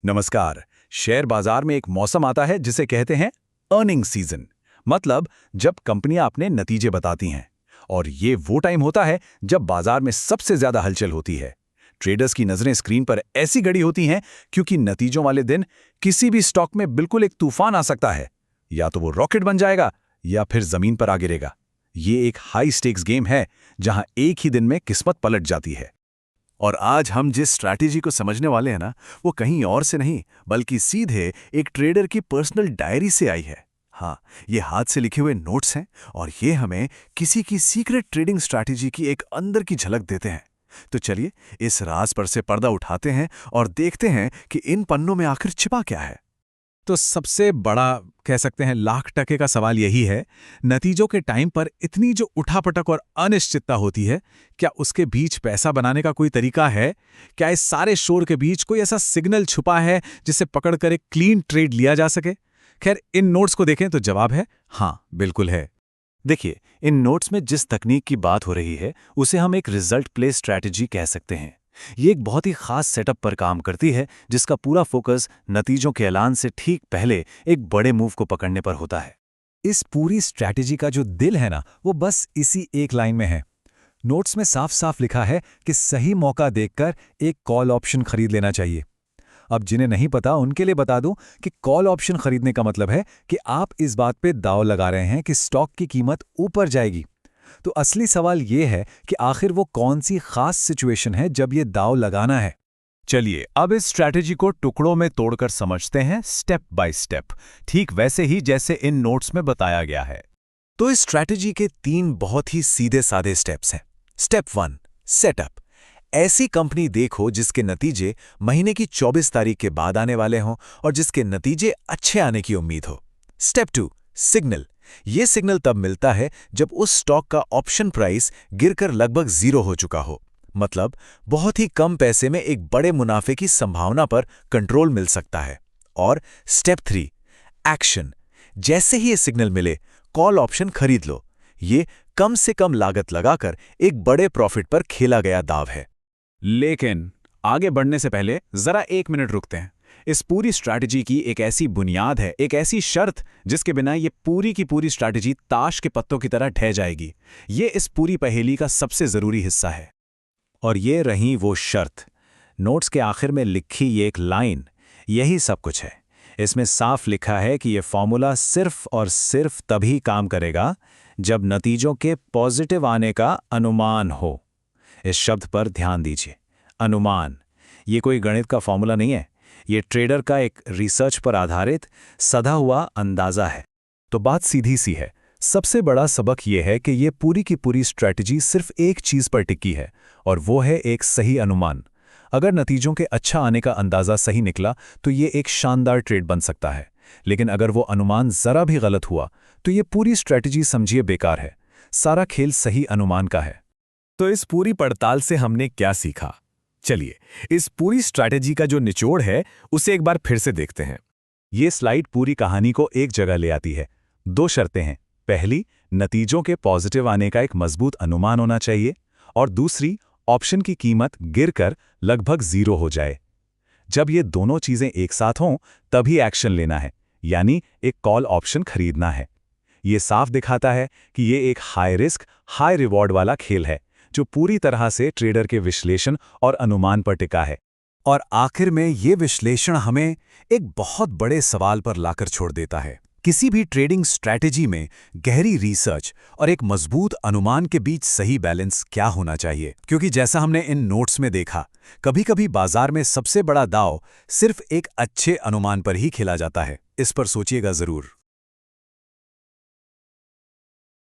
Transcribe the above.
नमस्कार। शेयर बाजार में एक मौसम आता है जिसे कहते हैं अर्निंग सीजन। मतलब जब कंपनियां अपने नतीजे बताती हैं। और ये वो टाइम होता है जब बाजार में सबसे ज्यादा हलचल होती है। ट्रेडर्स की नजरें स्क्रीन पर ऐसी गड़ी होती हैं क्योंकि नतीजों वाले दिन किसी भी स्टॉक में बिल्कुल एक तूफान आ सकता है। या तो वो रॉकेट बन जाएगा या फिर जमीन पर आ गिरेगा। ये एक हाई स्टेक्स गेम है जहां एक ही दिन में किस्मत पलट जाती है। और आज हम जिस स्ट्रैटेजी को समझने वाले हैं ना, वो कहीं और से नहीं बल्कि सीधे एक ट्रेडर की पर्सनल डायरी से आई है। हाँ, ये हाथ से लिखे हुए नोट्स हैं और ये हमें किसी की सीक्रेट ट्रेडिंग स्ट्रैटेजी की एक अंदर की झलक देते हैं। तो चलिए इस राज पर से पर्दा उठाते हैं और देखते हैं कि इन पन्नों में आखिर छिपा क्या है। तो सबसे बड़ा कह सकते हैं लाख टके का सवाल यही है, नतीजों के टाइम पर इतनी जो उठापटक और अनिश्चितता होती है, क्या उसके बीच पैसा बनाने का कोई तरीका है? क्या इस सारे शोर के बीच कोई ऐसा सिग्नल छुपा है जिसे पकड़कर एक क्लीन ट्रेड लिया जा सके? खैर, इन नोट्स को देखें तो जवाब है हाँ, बिल्कुल है। देखिए, इन नोट्स में जिस तकनीक की बात हो रही है उसे हम एक रिजल्ट प्ले स्ट्रैटेजी कह सकते हैं। ये एक बहुत ही खास सेटअप पर काम करती है जिसका पूरा फोकस नतीजों के ऐलान से ठीक पहले एक बड़े मूव को पकड़ने पर होता है। इस पूरी स्ट्रैटेजी का जो दिल है ना, वो बस इसी एक लाइन में है। नोट्स में साफ साफ लिखा है कि सही मौका देखकर एक कॉल ऑप्शन खरीद लेना चाहिए। अब जिन्हें नहीं पता उनके लिए बता दूं कि कॉल ऑप्शन खरीदने का मतलब है कि आप इस बात पे दांव लगा रहे हैं कि स्टॉक की कीमत ऊपर जाएगी। तो असली सवाल यह है कि आखिर वो कौन सी खास सिचुएशन है जब ये दांव लगाना है। चलिए अब इस स्ट्रैटेजी को टुकड़ों में तोड़कर समझते हैं, स्टेप बाय स्टेप, ठीक वैसे ही जैसे इन नोट्स में बताया गया है। तो इस स्ट्रैटेजी के 3 बहुत ही सीधे साधे स्टेप्स हैं। Step 1, setup. ऐसी कंपनी देखो जिसके नतीजे महीने की 24 तारीख के बाद आने वाले हों और जिसके नतीजे अच्छे आने की उम्मीद हो। Step 2, signal. ये सिग्नल तब मिलता है जब उस स्टॉक का ऑप्शन प्राइस गिरकर लगभग 0 हो चुका हो। मतलब बहुत ही कम पैसे में एक बड़े मुनाफे की संभावना पर कंट्रोल मिल सकता है। और स्टेप 3, एक्शन। जैसे ही ये सिग्नल मिले, कॉल ऑप्शन खरीद लो। ये कम से कम लागत लगाकर एक बड़े प्रॉफिट पर खेला गया दाव है। लेकिन आगे बढ़ने से पहले जरा 1 मिनट रुकते हैं। इस पूरी स्ट्रैटेजी की एक ऐसी बुनियाद है, एक ऐसी शर्त जिसके बिना ये पूरी की पूरी स्ट्रैटेजी ताश के पत्तों की तरह ढह जाएगी। ये इस पूरी पहेली का सबसे जरूरी हिस्सा है। और ये रही वो शर्त। नोट्स के आखिर में लिखी ये एक लाइन, यही सब कुछ है। इसमें साफ लिखा है कि ये फॉर्मूला सिर्फ और सिर्फ तभी काम करेगा जब नतीजों के पॉजिटिव आने का अनुमान हो। इस शब्द पर ध्यान दीजिए, अनुमान। ये कोई गणित का फॉर्मूला नहीं है, ये ट्रेडर का एक रिसर्च पर आधारित सधा हुआ अंदाजा है। तो बात सीधी सी है। सबसे बड़ा सबक यह है कि ये पूरी की पूरी स्ट्रैटेजी सिर्फ एक चीज पर टिकी है, और वो है एक सही अनुमान। अगर नतीजों के अच्छा आने का अंदाजा सही निकला तो ये एक शानदार ट्रेड बन सकता है। लेकिन अगर वो अनुमान जरा भी गलत हुआ तो ये पूरी स्ट्रैटेजी समझिए बेकार है। सारा खेल सही अनुमान का है। तो इस पूरी पड़ताल से हमने क्या सीखा? चलिए इस पूरी स्ट्रैटेजी का जो निचोड़ है उसे एक बार फिर से देखते हैं। ये स्लाइड पूरी कहानी को एक जगह ले आती है। 2 शर्तें हैं। पहली, नतीजों के पॉजिटिव आने का एक मजबूत अनुमान होना चाहिए, और दूसरी, ऑप्शन की कीमत गिरकर लगभग 0 हो जाए। जब ये दोनों चीजें एक साथ हों तभी एक्शन लेना है, यानी एक कॉल ऑप्शन खरीदना है। ये साफ दिखाता है कि ये एक हाई रिस्क हाई रिवॉर्ड वाला खेल है जो पूरी तरह से ट्रेडर के विश्लेषण और अनुमान पर टिका है। और आखिर में ये विश्लेषण हमें एक बहुत बड़े सवाल पर लाकर छोड़ देता है। किसी भी ट्रेडिंग स्ट्रैटेजी में गहरी रिसर्च और एक मजबूत अनुमान के बीच सही बैलेंस क्या होना चाहिए? क्योंकि जैसा हमने इन नोट्स में देखा, कभी-कभी बाजार में सबसे बड़ा दांव सिर्फ एक अच्छे अनुमान पर ही खेला जाता है। इस पर सोचिएगा जरूर।